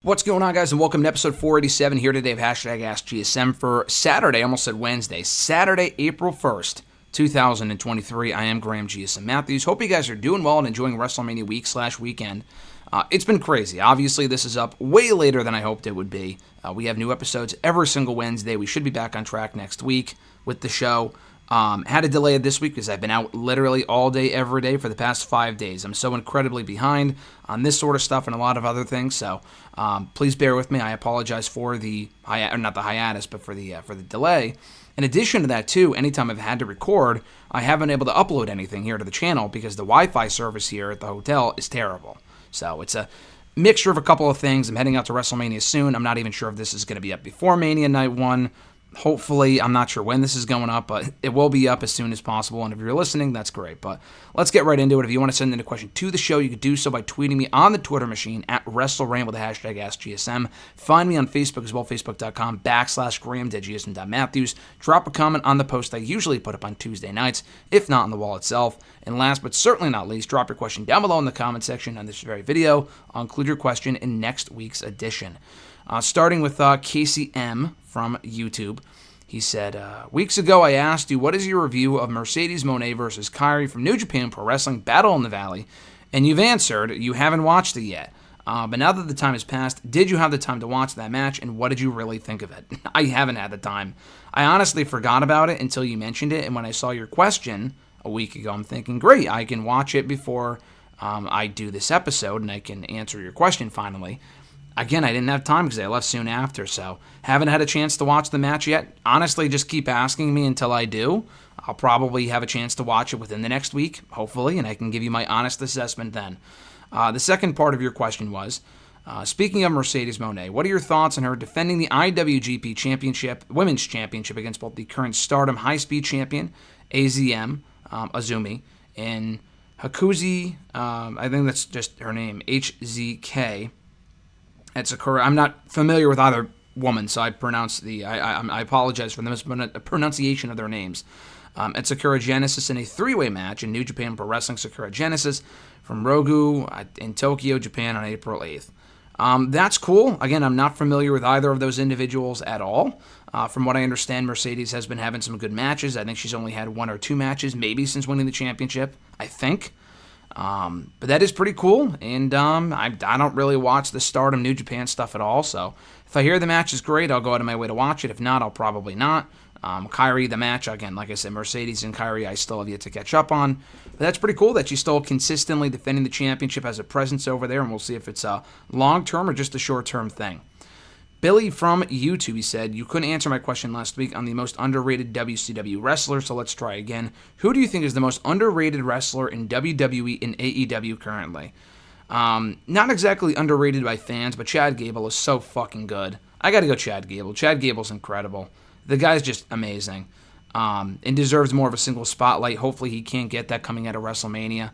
What's going on, guys, and welcome to episode 487 here today of #AskGSM for Saturday, I almost said Wednesday, Saturday, April 1st, 2023. I am Graham GSM Matthews. Hope you guys are doing well and enjoying WrestleMania week/weekend. It's been crazy. Obviously, this is up way later than I hoped it would be. We have new episodes every single Wednesday. We should be back on track next week with the show. Had to delay it this week because I've been out literally all day, every day for the past 5 days. I'm so incredibly behind on this sort of stuff and a lot of other things. So please bear with me. I apologize for the not the hiatus, but for the delay. In addition to that, too, anytime I've had to record, I haven't been able to upload anything here to the channel because the Wi-Fi service here at the hotel is terrible. So it's a mixture of a couple of things. I'm heading out to WrestleMania soon. I'm not even sure if this is going to be up before Mania Night 1. Hopefully, I'm not sure when this is going up, but it will be up as soon as possible. And if you're listening, that's great. But let's get right into it. If you want to send in a question to the show, you can do so by tweeting me on the Twitter machine at WrestleRant with the hashtag AskGSM. Find me on Facebook as well, facebook.com/Graham.GSM.Matthews. Drop a comment on the post I usually put up on Tuesday nights, if not on the wall itself. And last but certainly not least, drop your question down below in the comment section on this very video. I'll include your question in next week's edition. Starting with Casey M. from YouTube. He said, weeks ago I asked you, what is your review of Mercedes Moné versus Kairi from New Japan Pro Wrestling Battle in the Valley? And you've answered, you haven't watched it yet. But now that the time has passed, did you have the time to watch that match, and what did you really think of it? I haven't had the time. I honestly forgot about it until you mentioned it, and when I saw your question a week ago, I'm thinking, great, I can watch it before I do this episode, and I can answer your question finally. Again, I didn't have time because I left soon after, so haven't had a chance to watch the match yet. Honestly, just keep asking me until I do. I'll probably have a chance to watch it within the next week, hopefully, and I can give you my honest assessment then. The second part of your question was, speaking of Mercedes Moné, what are your thoughts on her defending the IWGP Championship, Women's Championship, against both the current Stardom High-Speed Champion, AZM, Azumi, and Hakuzi, I think that's just her name, HZK. It's a correct. I'm not familiar with either woman, so I apologize for the mispronunciation of their names. It's Sakura Genesis in a three-way match in New Japan Pro Wrestling Sakura Genesis from Rogu in Tokyo, Japan on April 8th. That's cool. Again, I'm not familiar with either of those individuals at all. From what I understand, Mercedes has been having some good matches. I think she's only had one or two matches, maybe since winning the championship, I think. But that is pretty cool, and I don't really watch the Stardom New Japan stuff at all, so if I hear the match is great, I'll go out of my way to watch it. If not, I'll probably not. Kairi, the match, again, like I said, Mercedes and Kairi I still have yet to catch up on, but that's pretty cool that she's still consistently defending the championship, has a presence over there, and we'll see if it's a long-term or just a short-term thing. Billy from YouTube, he said, you couldn't answer my question last week on the most underrated WCW wrestler, so let's try again. Who do you think is the most underrated wrestler in WWE and AEW currently? Not exactly underrated by fans, but Chad Gable is so fucking good. I gotta go Chad Gable. Chad Gable's incredible. The guy's just amazing. And deserves more of a single spotlight. Hopefully he can't get that coming out of WrestleMania.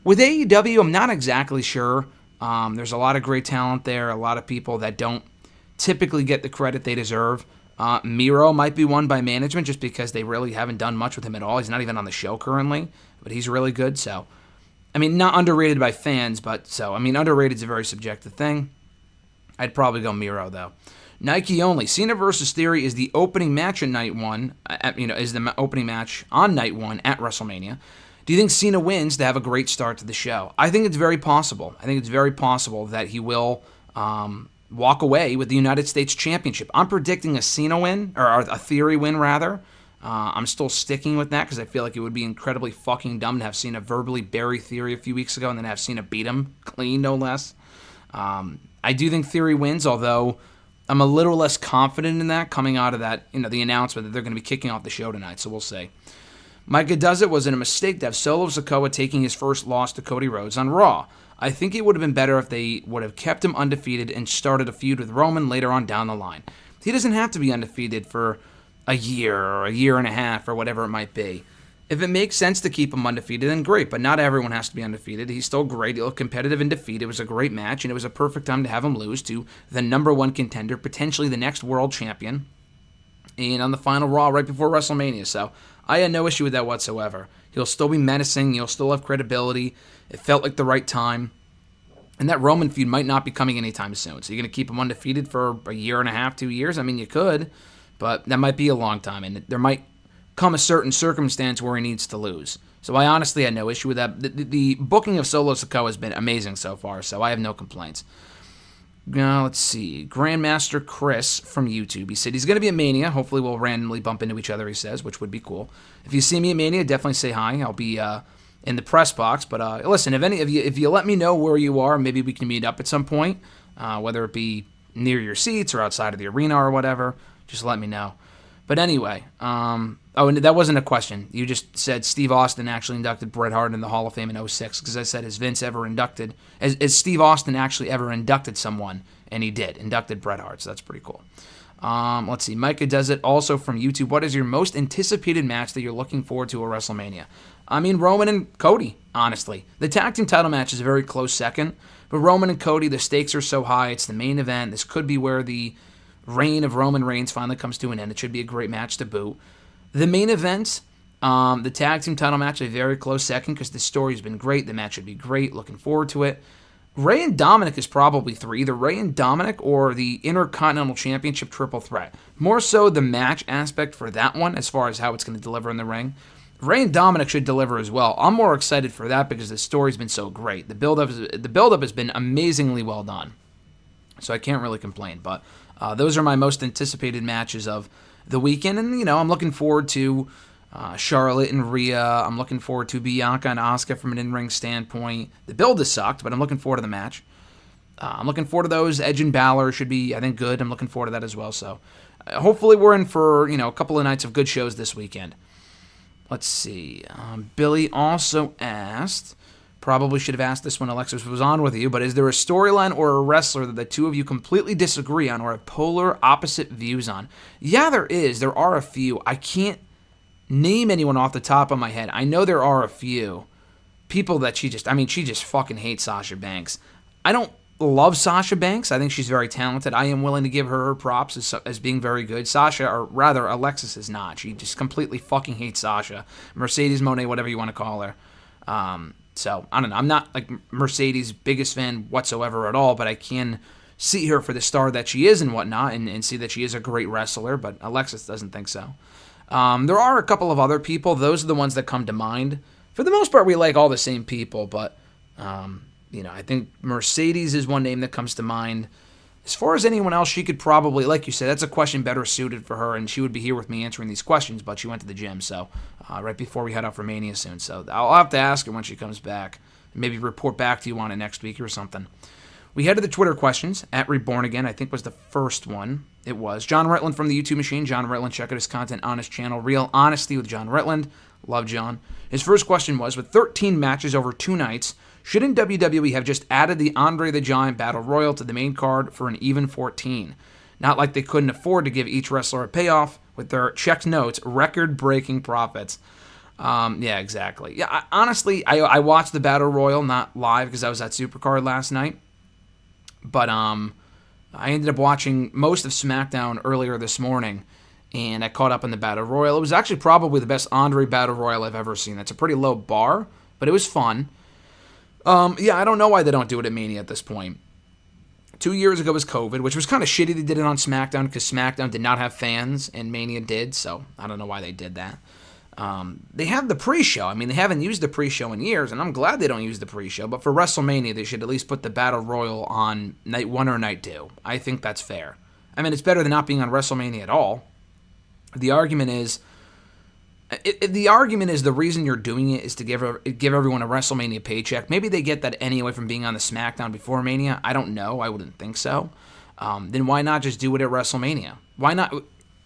With AEW, I'm not exactly sure. There's a lot of great talent there, a lot of people that don't typically get the credit they deserve. Miro might be one by management just because they really haven't done much with him at all. He's not even on the show currently, but he's really good. So, I mean, not underrated by fans, but so, I mean, underrated is a very subjective thing. I'd probably go Miro, though. Nike only. Cena versus Theory is the opening match at night one, is the opening match on night one at WrestleMania. Do you think Cena wins to have a great start to the show? I think it's very possible. I think it's very possible that he will walk away with the United States Championship. I'm predicting a Cena win, or a Theory win, rather. I'm still sticking with that because I feel like it would be incredibly fucking dumb to have Cena verbally bury Theory a few weeks ago and then have Cena beat him clean, no less. I do think Theory wins, although I'm a little less confident in that coming out of that, the announcement that they're going to be kicking off the show tonight, so we'll see. Micah Does It was a mistake to have Solo Sikoa taking his first loss to Cody Rhodes on Raw. I think it would have been better if they would have kept him undefeated and started a feud with Roman later on down the line. He doesn't have to be undefeated for a year or a year and a half or whatever it might be. If it makes sense to keep him undefeated, then great, but not everyone has to be undefeated. He's still great. He looked competitive in defeat. It was a great match, and it was a perfect time to have him lose to the number one contender, potentially the next world champion, and on the final Raw right before WrestleMania. So I had no issue with that whatsoever. He'll still be menacing. He'll still have credibility. It felt like the right time. And that Roman feud might not be coming anytime soon. So you're going to keep him undefeated for a year and a half, 2 years? I mean, you could, but that might be a long time. And there might come a certain circumstance where he needs to lose. So I honestly had no issue with that. The booking of Solo Sikoa has been amazing so far, so I have no complaints. Let's see. Grandmaster Chris from YouTube. He said he's going to be at Mania. Hopefully we'll randomly bump into each other, he says, which would be cool. If you see me at Mania, definitely say hi. I'll be in the press box. But listen, if you let me know where you are, maybe we can meet up at some point, whether it be near your seats or outside of the arena or whatever. Just let me know. But anyway, and that wasn't a question. You just said Steve Austin actually inducted Bret Hart in the Hall of Fame in 2006, because I said, has Steve Austin actually ever inducted someone? And he did, inducted Bret Hart, so that's pretty cool. Let's see, Micah does it also from YouTube. What is your most anticipated match that you're looking forward to at WrestleMania? I mean, Roman and Cody, honestly. The tag team title match is a very close second, but Roman and Cody, the stakes are so high. It's the main event. This could be where the reign of Roman Reigns finally comes to an end. It should be a great match to boot. The main event, the tag team title match, a very close second because the story's been great. The match should be great. Looking forward to it. Rey and Dominic is probably 3. Either Rey and Dominic or the Intercontinental Championship triple threat. More so the match aspect for that one as far as how it's going to deliver in the ring. Rey and Dominic should deliver as well. I'm more excited for that because the story's been so great. The build-up has been amazingly well done. So I can't really complain. But those are my most anticipated matches of the weekend. And, I'm looking forward to Charlotte and Rhea. I'm looking forward to Bianca and Asuka from an in-ring standpoint. The build has sucked, but I'm looking forward to the match. I'm looking forward to those. Edge and Balor should be, I think, good. I'm looking forward to that as well. So hopefully we're in for, a couple of nights of good shows this weekend. Let's see. Billy also asked, probably should have asked this when Alexis was on with you, but is there a storyline or a wrestler that the two of you completely disagree on or have polar opposite views on? Yeah, there is. There are a few. I can't name anyone off the top of my head. I know there are a few people that she just fucking hates Sasha Banks. I don't love Sasha Banks. I think she's very talented. I am willing to give her props as being very good. Sasha, or rather Alexis, is not. She just completely fucking hates Sasha. Mercedes Moné, whatever you want to call her. So, I don't know. I'm not like Mercedes' biggest fan whatsoever at all, but I can see her for the star that she is and whatnot, and see that she is a great wrestler, but Alexis doesn't think so. There are a couple of other people. Those are the ones that come to mind. For the most part, we like all the same people, but, I think Mercedes is one name that comes to mind. As far as anyone else, she could probably, like you said, that's a question better suited for her, and she would be here with me answering these questions, but she went to the gym, so right before we head out for Mania soon. So I'll have to ask her when she comes back. Maybe report back to you on it next week or something. We head to the Twitter questions. At Reborn Again, I think was the first one. It was John Ritland from the YouTube machine. John Ritland, check out his content on his channel. Real Honesty with John Ritland. Love John. His first question was, with 13 matches over 2 nights, shouldn't WWE have just added the Andre the Giant Battle Royal to the main card for an even 14? Not like they couldn't afford to give each wrestler a payoff with their checked notes, record-breaking profits. Yeah, exactly. Yeah, honestly, I watched the Battle Royal, not live because I was at Supercard last night. But I ended up watching most of SmackDown earlier this morning, and I caught up on the Battle Royal. It was actually probably the best Andre Battle Royal I've ever seen. That's a pretty low bar, but it was fun. Yeah, I don't know why they don't do it at Mania at this point. 2 years ago was COVID, which was kind of shitty they did it on SmackDown because SmackDown did not have fans and Mania did, so I don't know why they did that. They have the pre-show. I mean, they haven't used the pre-show in years, and I'm glad they don't use the pre-show, but for WrestleMania, they should at least put the Battle Royal on night 1 or night 2. I think that's fair. I mean, it's better than not being on WrestleMania at all. The argument is the reason you're doing it is to give everyone a WrestleMania paycheck. Maybe they get that anyway from being on the SmackDown before Mania. I don't know. I wouldn't think so. Then why not just do it at WrestleMania? Why not?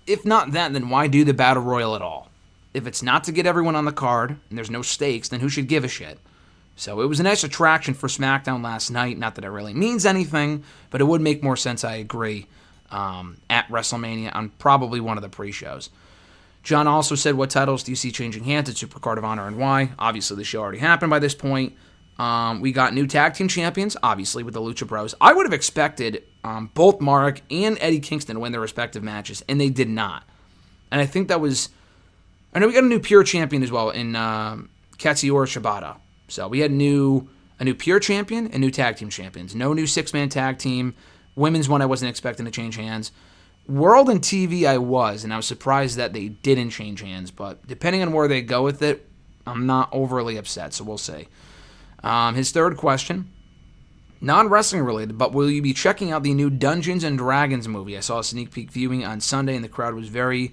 If not that, then why do the Battle Royal at all? If it's not to get everyone on the card and there's no stakes, then who should give a shit? So it was a nice attraction for SmackDown last night. Not that it really means anything, but it would make more sense, I agree, at WrestleMania on probably one of the pre-shows. John also said, what titles do you see changing hands at Supercard of Honor and why? Obviously, the show already happened by this point. We got new tag team champions, obviously, with the Lucha Bros. I would have expected both Mark and Eddie Kingston to win their respective matches, and they did not. And I think that was... I know we got a new pure champion as well in Katsuyori Shibata. So we had a new A new pure champion and new tag team champions. No new 6-man tag team. Women's one I wasn't expecting to change hands. World and TV I was, and I was surprised that they didn't change hands, but depending on where they go with it, I'm not overly upset, so we'll see. His third question, non-wrestling related, but will you be checking out the new Dungeons & Dragons movie? I saw a sneak peek viewing on Sunday, and the crowd was fairly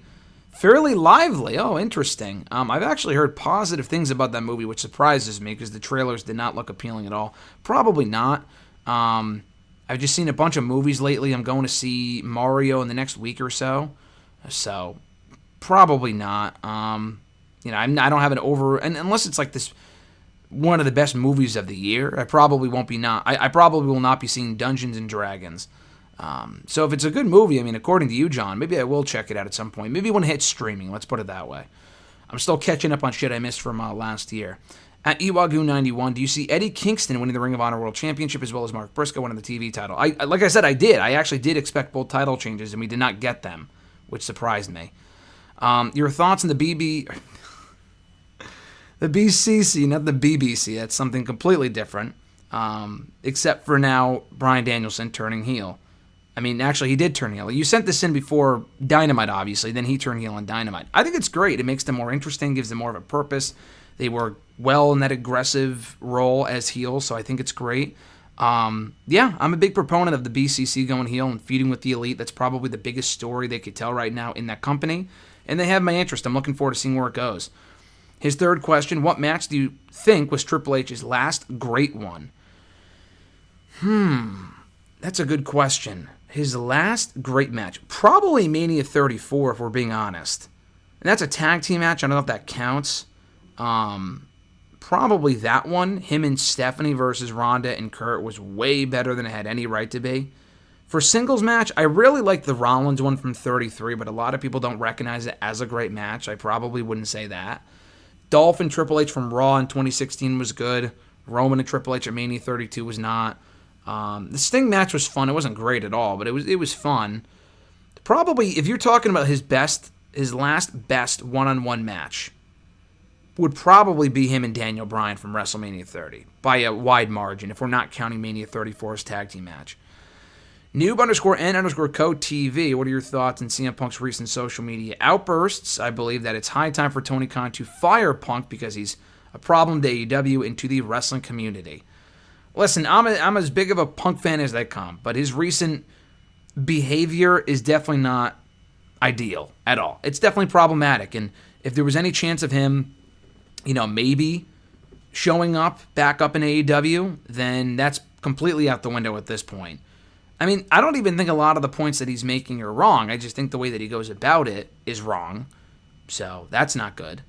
lively. Oh, interesting. I've actually heard positive things about that movie, which surprises me because the trailers did not look appealing at all. Probably not. I've just seen a bunch of movies lately. I'm going to see Mario in the next week or so. So, probably not. I don't have an and unless it's like this one of the best movies of the year, I probably won't be I probably will not be seeing Dungeons & Dragons. So if it's a good movie, according to you, John, maybe I will check it out at some point. Maybe when it hits streaming, let's put it that way. I'm still catching up on shit I missed from last year. At Iwagu91, do you see Eddie Kingston winning the Ring of Honor World Championship as well as Mark Briscoe winning the TV title? Like I said, I did. I actually did expect both title changes, and we did not get them, which surprised me. Your thoughts on the BCC, not the BBC. That's something completely different, except for now Bryan Danielson turning heel. Actually, he did turn heel. You sent this in before Dynamite, obviously. Then he turned heel on Dynamite. I think it's great. It makes them more interesting, gives them more of a purpose. They were well in that aggressive role as heels, so I think it's great. I'm a big proponent of the BCC going heel and feuding with the Elite. That's probably the biggest story they could tell right now in that company, and they have my interest. I'm looking forward to seeing where it goes. His third question, what match do you think was Triple H's last great one? That's a good question. His last great match, probably Mania 34 if we're being honest. And that's a tag team match. I don't know if that counts. Probably that one. Him and Stephanie versus Ronda and Kurt was way better than it had any right to be. For singles match, I really like the Rollins one from 33, but a lot of people don't recognize it as a great match. I probably wouldn't say that. Dolph and Triple H from Raw in 2016 was good. Roman and Triple H at Mania 32 was not. The Sting match was fun. It wasn't great at all, but it was fun. Probably, if you're talking about his last best one-on-one match, would probably be him and Daniel Bryan from WrestleMania 30 by a wide margin, if we're not counting Mania 34's tag team match. Noob_N_Co TV, what are your thoughts on CM Punk's recent social media outbursts? I believe that it's high time for Tony Khan to fire Punk because he's a problem to AEW and to the wrestling community. Listen, I'm as big of a Punk fan as they come, but his recent behavior is definitely not ideal at all. It's definitely problematic, and if there was any chance of him, maybe showing back up in AEW, then that's completely out the window at this point. I don't even think a lot of the points that he's making are wrong. I just think the way that he goes about it is wrong. So that's not good.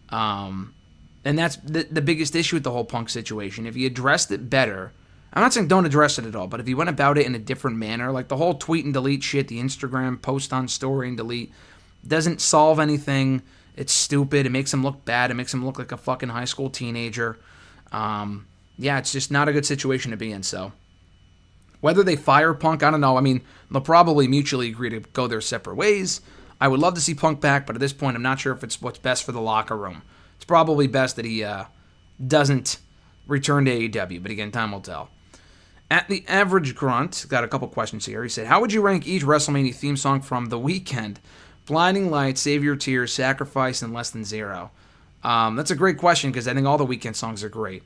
And that's the biggest issue with the whole Punk situation. If he addressed it better, I'm not saying don't address it at all, but if he went about it in a different manner, like the whole tweet and delete shit, the Instagram post on story and delete, doesn't solve anything. It's stupid. It makes him look bad. It makes him look like a fucking high school teenager. It's just not a good situation to be in. So whether they fire Punk, I don't know. They'll probably mutually agree to go their separate ways. I would love to see Punk back, but at this point, I'm not sure if it's what's best for the locker room. It's probably best that he doesn't return to AEW, but again, time will tell. At the Average Grunt, got a couple questions here. He said, how would you rank each WrestleMania theme song from The Weeknd? Blinding Lights, Save Your Tears, Sacrifice, and Less Than Zero. That's a great question because I think all the Weeknd songs are great.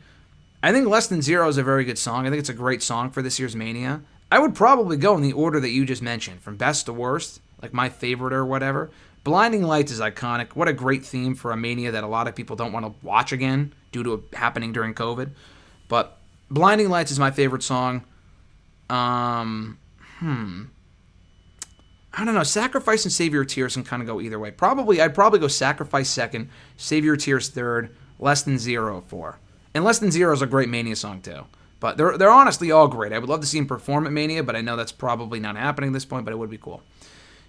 I think Less Than Zero is a very good song. I think it's a great song for this year's Mania. I would probably go in the order that you just mentioned, from best to worst, like my favorite or whatever. Blinding Lights is iconic. What a great theme for a Mania that a lot of people don't want to watch again due to it happening during COVID. But Blinding Lights is my favorite song. I don't know. Sacrifice and Save Your Tears can kind of go either way. I'd probably go Sacrifice second, Save Your Tears third, Less Than Zero four. And Less Than Zero is a great Mania song too. But they're honestly all great. I would love to see him perform at Mania, but I know that's probably not happening at this point, but it would be cool.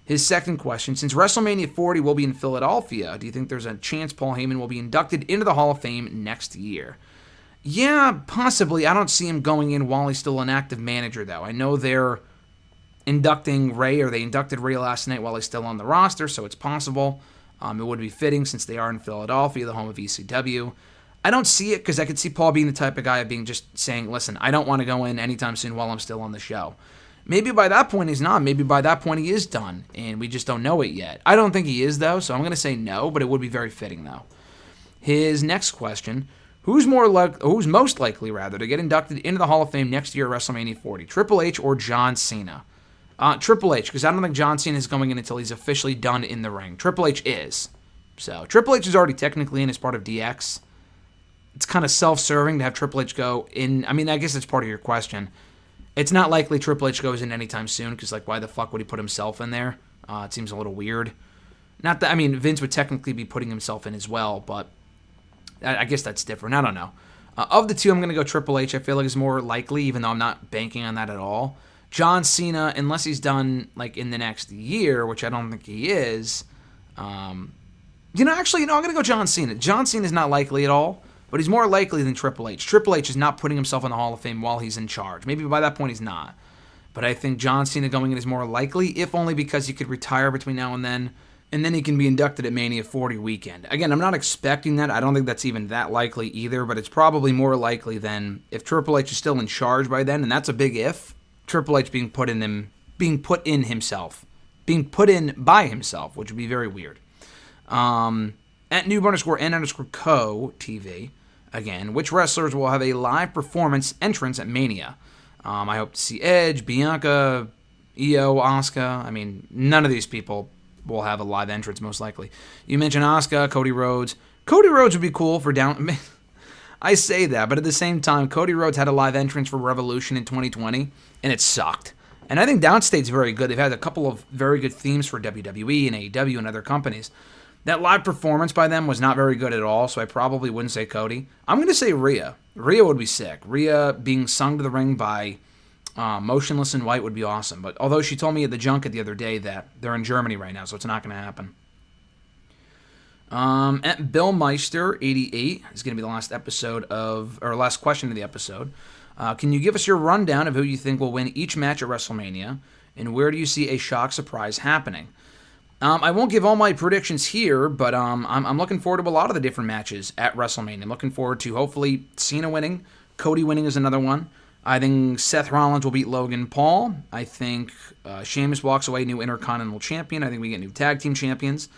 His second question, since WrestleMania 40 will be in Philadelphia, do you think there's a chance Paul Heyman will be inducted into the Hall of Fame next year? Yeah, possibly. I don't see him going in while he's still an active manager, though. I know they're inducting Ray, or they inducted Ray last night while he's still on the roster, so it's possible. It would be fitting since they are in Philadelphia, the home of ECW. I don't see it because I could see Paul being the type of guy of being just saying, listen, I don't want to go in anytime soon while I'm still on the show. Maybe by that point he's not. Maybe by that point he is done, and we just don't know it yet. I don't think he is, though, so I'm going to say no, but it would be very fitting, though. His next question, who's most likely to get inducted into the Hall of Fame next year at WrestleMania 40, Triple H or John Cena? Triple H, because I don't think John Cena is going in until he's officially done in the ring. Triple H is. So Triple H is already technically in as part of DX. It's kind of self-serving to have Triple H go in. I mean, I guess it's part of your question. It's not likely Triple H goes in anytime soon because, like, why the fuck would he put himself in there? It seems a little weird. Not that, I mean, Vince would technically be putting himself in as well, but I guess that's different. I don't know. Of the two, I'm going to go Triple H. I feel like it's more likely, even though I'm not banking on that at all. John Cena, unless he's done, like, in the next year, which I don't think he is. I'm going to go John Cena. John Cena is not likely at all. But he's more likely than Triple H. Triple H is not putting himself in the Hall of Fame while he's in charge. Maybe by that point he's not. But I think John Cena going in is more likely, if only because he could retire between now and then he can be inducted at Mania 40 weekend. Again, I'm not expecting that. I don't think that's even that likely either, but it's probably more likely than if Triple H is still in charge by then, and that's a big if, Triple H being put in by himself, which would be very weird. At noob_n_co TV, again, which wrestlers will have a live performance entrance at Mania? I hope to see Edge, Bianca, Io, Asuka. I mean, none of these people will have a live entrance, most likely. You mentioned Asuka, Cody Rhodes. Cody Rhodes would be cool for down... I say that, but at the same time, Cody Rhodes had a live entrance for Revolution in 2020, and it sucked. And I think Downstate's very good. They've had a couple of very good themes for WWE and AEW and other companies. That live performance by them was not very good at all, so I probably wouldn't say Cody. I'm going to say Rhea. Rhea would be sick. Rhea being sung to the ring by Motionless in White would be awesome. But although she told me at the junket the other day that they're in Germany right now, so it's not going to happen. At Bill Meister 88 is going to be the last question of the episode. Can you give us your rundown of who you think will win each match at WrestleMania, and where do you see a shock surprise happening? I won't give all my predictions here, but I'm looking forward to a lot of the different matches at WrestleMania. I'm looking forward to hopefully Cena winning. Cody winning is another one. I think Seth Rollins will beat Logan Paul. I think Sheamus walks away new Intercontinental Champion. I think we get new Tag Team Champions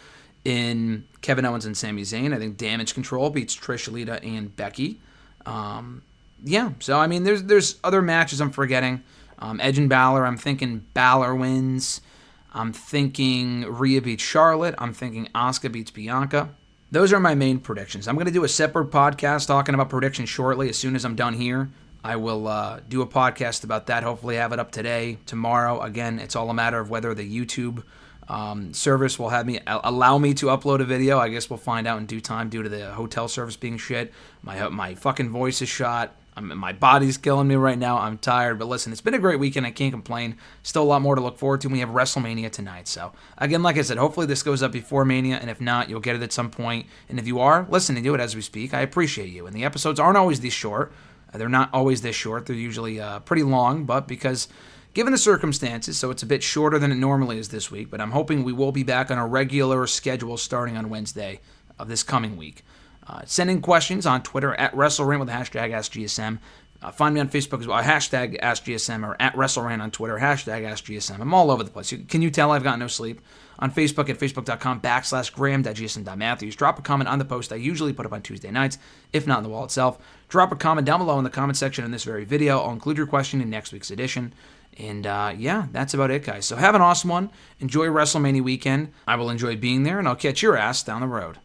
in Kevin Owens and Sami Zayn. I think Damage Control beats Trish, Lita, and Becky. So I mean, there's other matches I'm forgetting. Edge and Balor. I'm thinking Balor wins. I'm thinking Rhea beats Charlotte. I'm thinking Asuka beats Bianca. Those are my main predictions. I'm going to do a separate podcast talking about predictions shortly. As soon as I'm done here, I will do a podcast about that. Hopefully have it up today, tomorrow. Again, it's all a matter of whether the YouTube service will allow me to upload a video. I guess we'll find out in due time due to the hotel service being shit. My fucking voice is shot. My body's killing me right now. I'm tired. But listen, it's been a great weekend. I can't complain. Still a lot more to look forward to. We have WrestleMania tonight. So, again, like I said, hopefully this goes up before Mania. And if not, you'll get it at some point. And if you are listening to it as we speak, I appreciate you. And the episodes aren't always this short. They're not always this short. They're usually pretty long. But because, given the circumstances, so it's a bit shorter than it normally is this week. But I'm hoping we will be back on a regular schedule starting on Wednesday of this coming week. Send in questions on Twitter at WrestleRant with the hashtag AskGSM. Find me on Facebook as well, hashtag AskGSM, or at WrestleRant on Twitter, hashtag AskGSM. I'm all over the place. Can you tell I've got no sleep? On Facebook at facebook.com/graham.gsm.matthews. Drop a comment on the post I usually put up on Tuesday nights, if not in the wall itself. Drop a comment down below in the comment section in this very video. I'll include your question in next week's edition. And that's about it, guys. So have an awesome one. Enjoy WrestleMania weekend. I will enjoy being there, and I'll catch your ass down the road.